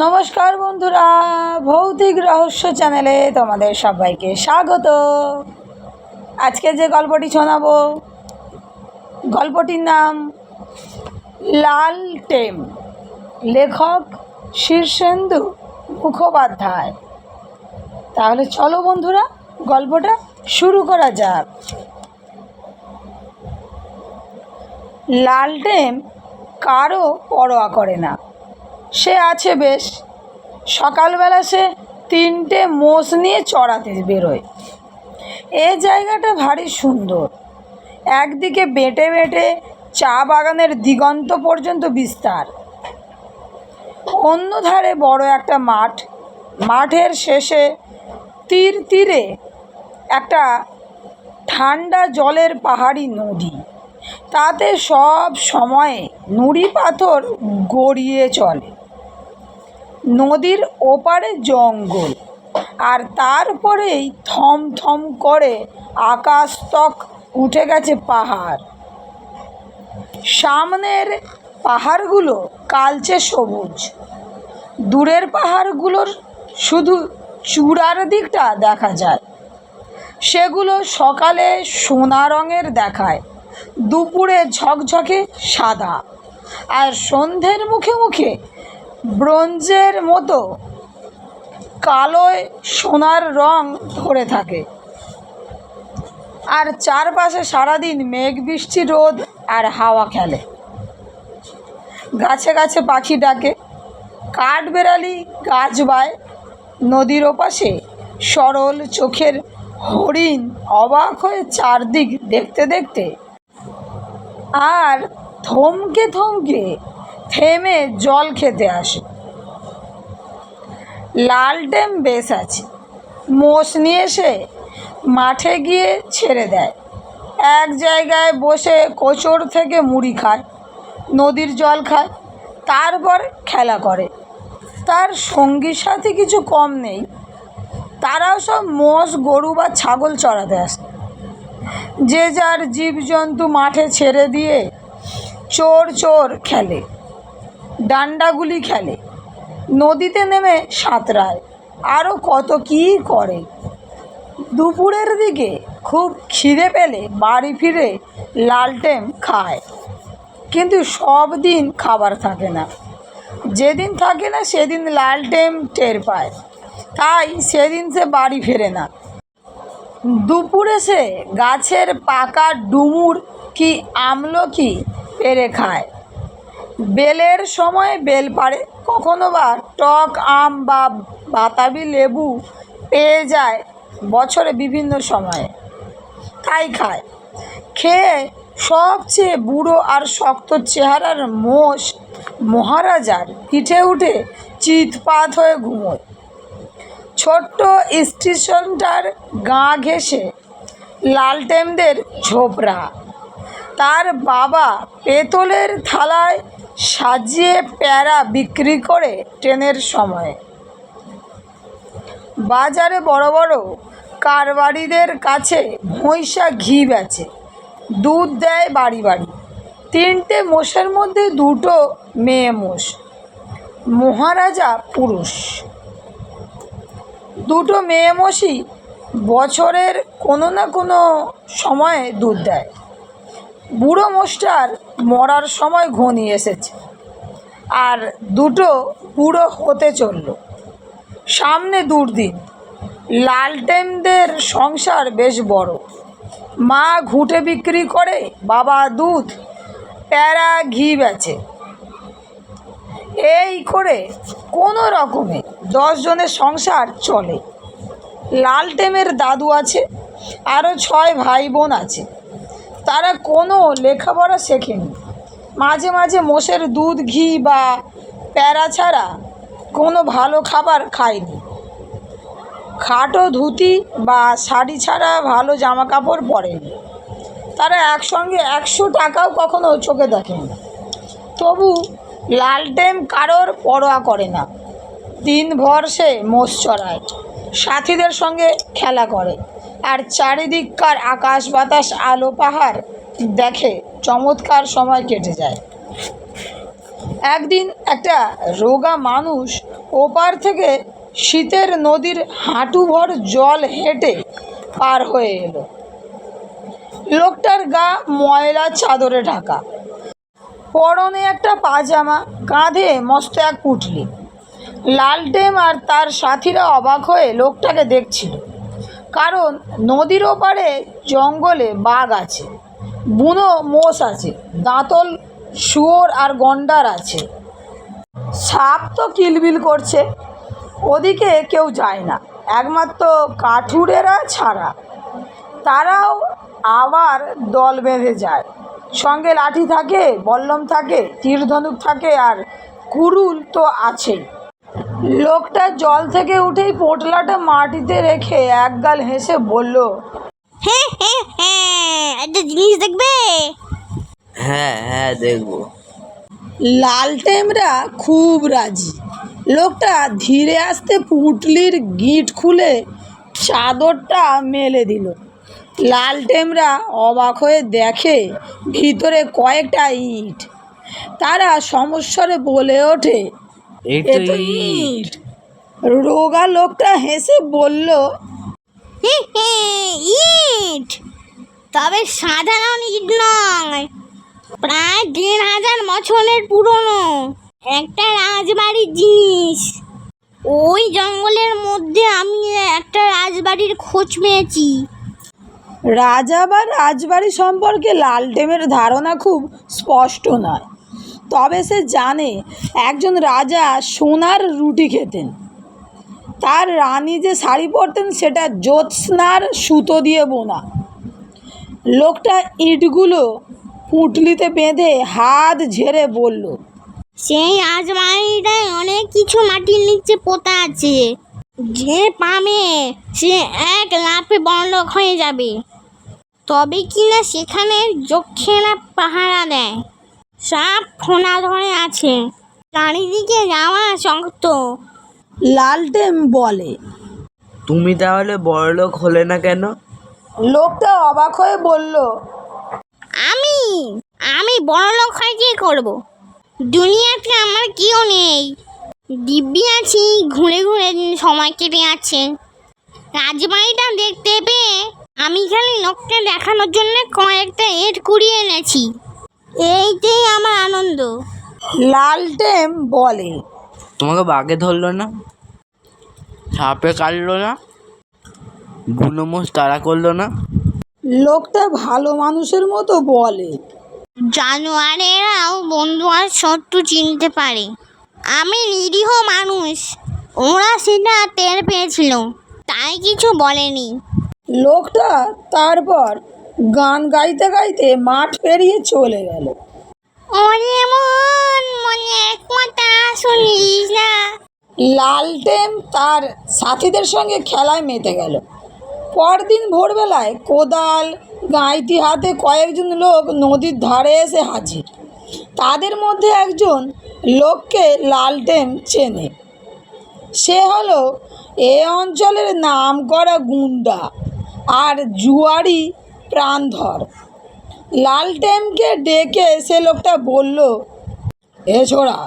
নমস্কার বন্ধুরা, ভৌতিক রহস্য চ্যানেলে তোমাদের সবাইকে স্বাগত। আজকে যে গল্পটি শোনাবো, গল্পটির নাম লালটেম, লেখক শীর্ষেন্দু মুখোপাধ্যায়। তাহলে চলো বন্ধুরা, গল্পটা শুরু করা যাক। লালটেম কারও পরোয়া করে না, সে আছে বেশ। সকালবেলা সে 3টে মোষ নিয়ে চড়াতে বেরোয়। এ জায়গাটা ভারী সুন্দর, একদিকে বেঁটে বেঁটে চা বাগানের দিগন্ত পর্যন্ত বিস্তার, অন্য ধারে বড় একটা মাঠ, মাঠের শেষে তীরে একটা ঠান্ডা জলের পাহাড়ি নদী, তাতে সব সময়ে নুড়ি পাথর গড়িয়ে চলে। নদীর ওপারে জঙ্গল, আর তারপরেই থমথম করে আকাশতক উঠে গেছে পাহাড়। সামনের পাহাড়গুলো কালচে সবুজ, দূরের পাহাড়গুলোর শুধু চূড়ার দিকটা দেখা যায়। সেগুলো সকালে সোনা রঙের দেখায়, দুপুরে ঝকঝকে সাদা, আর সন্ধ্যের মুখে মুখে ব্রোঞ্জের মতো কালোয় সোনার রং ধরে থাকে। আর চারপাশে সারাদিন মেঘ বৃষ্টি, রোদ আর হাওয়া খেলে। গাছে গাছে পাখি ডাকে, কাঠবেড়ালি গাছ বায়। নদীর ওপাশে সরল চোখের হরিণ অবাক হয়ে চারদিক দেখতে দেখতে আর থমকে থমকে থেমে জল খেতে আসে। লালটেম বেশ আছে, মোষ নিয়ে এসে মাঠে গিয়ে ছেড়ে দেয়। এক জায়গায় বসে কোচর থেকে মুড়ি খায়, নদীর জল খায়, তারপর খেলা করে। তার সঙ্গী সাথী কিছু কম নেই, তারাও সব মোষ, গরু বা ছাগল চড়াতে আসে। যে যার জীবজন্তু মাঠে ছেড়ে দিয়ে চোর চোর খেলে, ডান্ডাগুলি খেলে, নদীতে নেমে সাঁতরায়, আরও কত কী করে। দুপুরের দিকে খুব খিদে পেলে বাড়ি ফিরে লালটেম খায়, কিন্তু সব দিন খাবার থাকে না। যেদিন থাকে না সেদিন লালটেম টের পায়, তাই সেদিন সে বাড়ি ফেরে না। দুপুরে সে গাছের পাকা ডুমুর কি আমলকি পেড়ে খায়। বেলের সময় বেল পাড়ে, কখনো বা টক আম বা বাতাবি লেবু পেয়ে যায় বছরে বিভিন্ন সময়ে, তাই খায়। খেয়ে সবচেয়ে বুড়ো আর শক্ত চেহারার মোষ মহারাজার পিঠে উঠে চিৎপাত হয়ে ঘুমোয়। ছোট্ট স্টেশনটার গা ঘেঁষে লালটেমদের ঝোপড়া। তার বাবা পেতলের থালায় সাজিয়ে প্যারা বিক্রি করে ট্রেনের সময়। বাজারে বড় বড় কারবারিদের কাছে ভৈঁসা ঘি বেচে, দুধ দেয় বাড়ি বাড়ি। 3টে মোষের মধ্যে 2টো মেয়ে মোষ। মহারাজা পুরুষ। 2টো মেয়ে মোষই বছরের কোনো না কোনো সময়ে দুধ দেয়। বুড়ো মোষটার মরার সময় ঘনিয়ে এসেছে, আর 2টো বুড়ো হতে চলল। সামনে দুর্দিন। লালটেমদের সংসার বেশ বড়। মা ঘুঁটে বিক্রি করে, বাবা দুধ, প্যারা, ঘি বেচে। এই করে কোনো রকমে 10 জনের সংসার চলে। লালটেমের দাদু আছে, আরও 6 ভাই বোন আছে। তারা কোনো লেখাপড়া শেখেনি, মাঝে মাঝে মোষের দুধ, ঘি বা প্যারা ছাড়া কোনো ভালো খাবার খায়নি। খাটো ধুতি বা শাড়ি ছাড়া ভালো জামা কাপড় পরেনি। তারা একসঙ্গে 100 টাকাও কখনো চোখে দেখেনি। তবু লালটেম কারোর পরোয়া করে না। দিনভর সে মোষ চড়ায়, সাথীদের সঙ্গে খেলা করে, আর চারিদিককার আকাশ বাতাস, আলো পাহাড় দেখে চমৎকার সময় কেটে যায়। একদিন একটা রোগা মানুষ ওপার থেকে শীতের নদীর হাঁটুভর জল হেঁটে পার হয়ে এলো। লোকটার গা ময়লা চাদরে ঢাকা, পরনে একটা পাজামা, কাঁধে মস্ত এক পুঁটলি। লালটেম আর তার সাথীরা অবাক হয়ে লোকটাকে দেখছিল, কারণ নদীর ওপারে জঙ্গলে বাঘ আছে, বুনো মোষ আছে, দাঁতল শুয়োর আর গন্ডার আছে। সাপ তো কিলবিল করছে। ওদিকে কেউ যায় না, একমাত্র কাঠুরেরা ছাড়া। তারাও আবার দল বেঁধে যায়, সঙ্গে লাঠি থাকে, বল্লম থাকে, তীর ধনুক থাকে, আর কুড়ুল তো আছেই। লোকটা জল থেকে উঠেই পোটলাটা মাটিতে রেখে একগাল হেসে বলল, হ্যাঁ হ্যাঁ হ্যাঁ, একটা জিনিস দেখবে? হ্যাঁ হ্যাঁ দেখবো। লালটেমরা খুব রাজি। লোকটা ধীরে আস্তে পুটলির গিঁট খুলে চাদরটা মেলে দিল। লালটেমরা অবাক হয়ে দেখে ভিতরে কয়েকটা ইট। তারা সমস্বরে বলে ওঠে, এই এ তো তো ইট। ইট। রোগা লোকটা হেসে বলল, ইট, তবে সাধারণ ইট নয়, প্রায় ১,৫০০ বছরের পুরনো একটা রাজবাড়ির জিনিস। ওই জঙ্গলের মধ্যে আমি একটা রাজবাড়ির খোঁজ পেয়েছি। রাজা বা রাজবাড়ি সম্পর্কে লালটেমের ধারণা খুব স্পষ্ট নয়, তবে সে জানে একজন রাজা সোনার রুটি খেতেন। তার রানী যে শাড়ি পরতেন সেটা জ্যোৎস্নার সুতো দিয়ে বোনা। লোকটা ইটগুলো পুঁটলিতে বেঁধে হাত ঝেড়ে বলল, সেই রাজবাড়িটায় অনেক কিছু মাটির নিচে পোতা আছে। যে পাবে সে এক লাফে বড়লোক হয়ে যাবে। তবে কিনা সেখানে যক্ষেরা পাহারা দেয়, সাপ ফোনা ধরে আছে, চারিদিকে যাওয়া শক্ত। লালটেম বলে। তুমি তাহলে বড়লোক হলে না কেন? লোকটা অবাক হয়ে বলল, আমি আমি বড়লোক হয়ে কি করব? দুনিয়াতে আমার কেউ নেই, দিব্যি আছি, ঘুরে ঘুরে সময় কেটে যাচ্ছে। রাজবাড়িটা দেখতে পেয়ে আমি খালি লোককে দেখানোর জন্য কয়েকটা ইট কুড়িয়ে এনেছি। এইটাই আমার আনন্দ। লালটেম বলে। তোমাকে বাঘে ধরলো না, সাপে কাটলো না, বুনো মোষ তাড়া করলো না? লোকটা ভালো মানুষের মতো বলে, জানোয়ারেরাও বন্ধু আর শত্রু চিনতে পারে। আমি নিরীহ মানুষ, ওরা সেটা টের পেয়েছিল, তাই কিছু বলেনি। লোকটা তারপর গান গাইতে গাইতে মাঠ পেরিয়ে চলে গেল। ওরে মন, মনে এক কথা শুনিস না। লালটেম তার সাথীদের সঙ্গে খেলায় মেতে গেল। পরদিন ভোরবেলায় কোদাল গাঁইতি হাতে কয়েকজন লোক নদীর ধারে এসে হাজির। তাদের মধ্যে একজন লোককে লালটেম চেনে। সে হলো এ অঞ্চলের নামকরা গুন্ডা আর জুয়ারি প্রাণধর। লালটেমকে ডেকে সে লোকটা বলল, এ ছোড়া,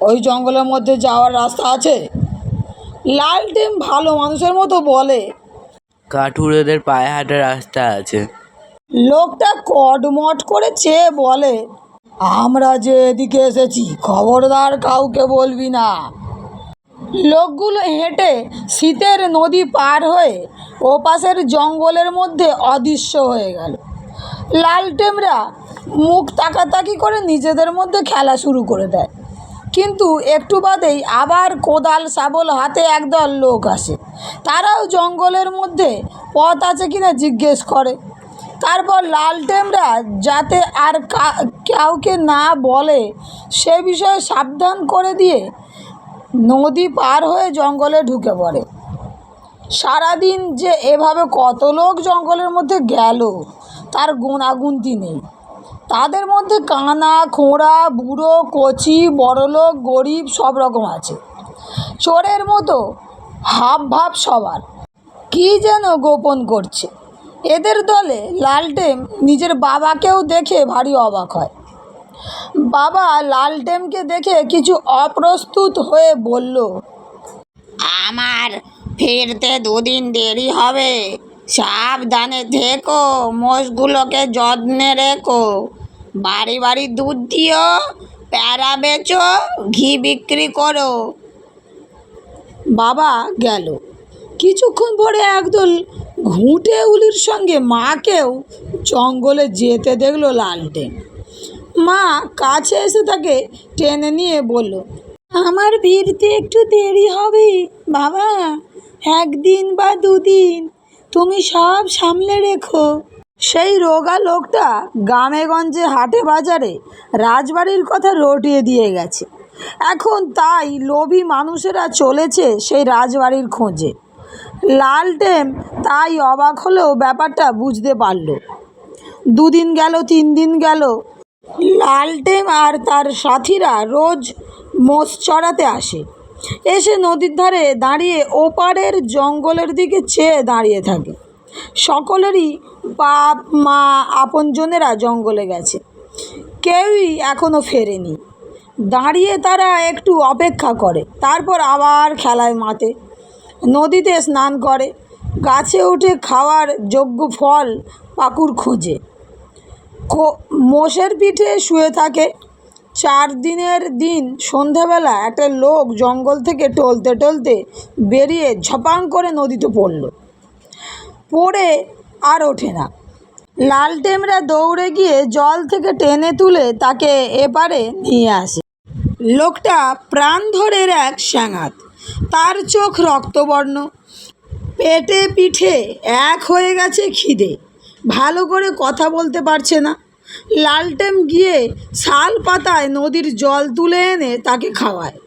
ওই জঙ্গলের মধ্যে যাওয়ার রাস্তা আছে? লালটেম ভালো মানুষের মতো বলে, কাঠুরেদের পায়ে হাঁটার রাস্তা আছে। লোকটা কটমট করে চেয়ে বলে, আমরা যে এদিকে এসেছি, খবরদার কাউকে বলবি না। লোকগুলো হেঁটে শীতের নদী পার হয়ে ওপাশের জঙ্গলের মধ্যে অদৃশ্য হয়ে গেল। লালটেমরা মুখ তাকাতাকি করে নিজেদের মধ্যে খেলা শুরু করে দেয়। কিন্তু একটু বাদেই আবার কোদাল শাবল হাতে একদল লোক আসে। তারাও জঙ্গলের মধ্যে পথ আছে কিনা জিজ্ঞেস করে। তারপর লালটেমরা যাতে আর কাউকে না বলে সে বিষয়ে সাবধান করে দিয়ে নদী পার হয়ে জঙ্গলে ঢুকে পড়ে। সারাদিন যে এভাবে কত লোক জঙ্গলের মধ্যে গেল তার গুণাগুনতি নেই। তাদের মধ্যে কানা, খোঁড়া, বুড়ো, কচি, বড়লোক, গরিব সব রকম আছে। চোরের মতো হাব ভাব সবার, কী যেন গোপন করছে। এদের দলে লালটেম নিজের বাবাকেও দেখে ভারী অবাক হয়। বাবা লালটেনকে দেখে কিছু অপ্রস্তুত হয়ে বলল, আমার ফিরতে 2 দিন দেরি হবে। সাবধানে থেকো, মোষগুলোকে যত্নে রেখো। বাড়ি বাড়ি দুধ দিও, প্যারা বেচো, ঘি বিক্রি করো। বাবা গেল। কিছুক্ষণ পরে একদল ঘুঁটে উলির সঙ্গে মাকেও জঙ্গলে যেতে দেখলো লালটেন। মা কাছে এসে তাকে টেনে নিয়ে বলল, আমার ফিরতে একটু দেরি হবে বাবা, 1 দিন বা 2 দিন, তুমি সব সামলে রেখো। সেই রোগা লোকটা গ্রামে গঞ্জে হাটে বাজারে রাজবাড়ির কথা রটিয়ে দিয়ে গেছে। এখন তাই লোভী মানুষেরা চলেছে সেই রাজবাড়ির খোঁজে। লালটেন তাই অবাক হলেও ব্যাপারটা বুঝতে পারল। 2 দিন গেল, 3 দিন গেল। লালটেন আর তার সাথীরা রোজ মোষ চড়াতে আসে। এসে নদীর ধারে দাঁড়িয়ে ওপারের জঙ্গলের দিকে চেয়ে দাঁড়িয়ে থাকে। সকলেরই বাপ মা আপনজনেরা জঙ্গলে গেছে, কেউই এখনও ফেরেনি। দাঁড়িয়ে তারা একটু অপেক্ষা করে, তারপর আবার খেলায় মাতে। নদীতে স্নান করে, গাছে উঠে খাওয়ার যোগ্য ফল পাকুড় খোঁজে, মোষের পিঠে শুয়ে থাকে। 4 দিনের দিন সন্ধ্যাবেলা একটা লোক জঙ্গল থেকে টলতে টলতে বেরিয়ে ঝপাং করে নদীতে পড়ে আর ওঠে না। লালটেনরা দৌড়ে গিয়ে জল থেকে টেনে তুলে তাকে এপারে নিয়ে আসে। লোকটা প্রাণধরের এক স্যাঙাত, তার চোখ রক্তবর্ণ, পেটে পিঠে এক হয়ে গেছে খিদে, ভালো করে কথা বলতে পারছে না। লালটেন গিয়ে শাল পাতায় নদীর জল তুলে এনে তাকে খাওয়ায়,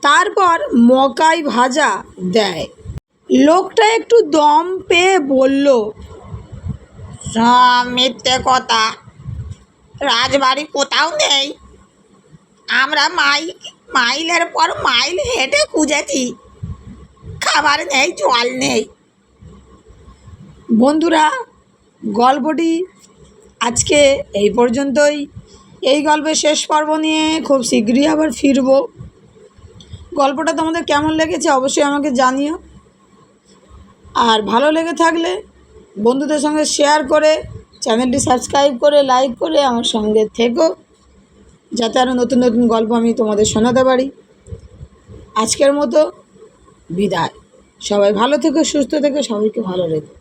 তারপর মকাই ভাজা দেয়। লোকটা একটু দম পেয়ে বলল, সব মিথ্যে কথা, রাজবাড়ি কোথাও নেই। আমরা মাইলের পর মাইল হেঁটে খুঁজেছি, খাবার নেই, জল নেই। বন্ধুরা, গল্পটি আজকে এই পর্যন্তই। এই গল্পের শেষ পর্ব নিয়ে খুব শীঘ্রই আবার ফিরব। গল্পটা তোমাদের কেমন লেগেছে অবশ্যই আমাকে জানিও। আর ভালো লেগে থাকলে বন্ধুদের সঙ্গে শেয়ার করে, চ্যানেলটি সাবস্ক্রাইব করে, লাইক করে আমার সঙ্গে থেকো, যাতে আরও নতুন নতুন গল্প আমি তোমাদের শোনাতে পারি। আজকের মতো বিদায়। সবাই ভালো থেকো, সুস্থ থেকো, সবাইকে ভালো রেখো।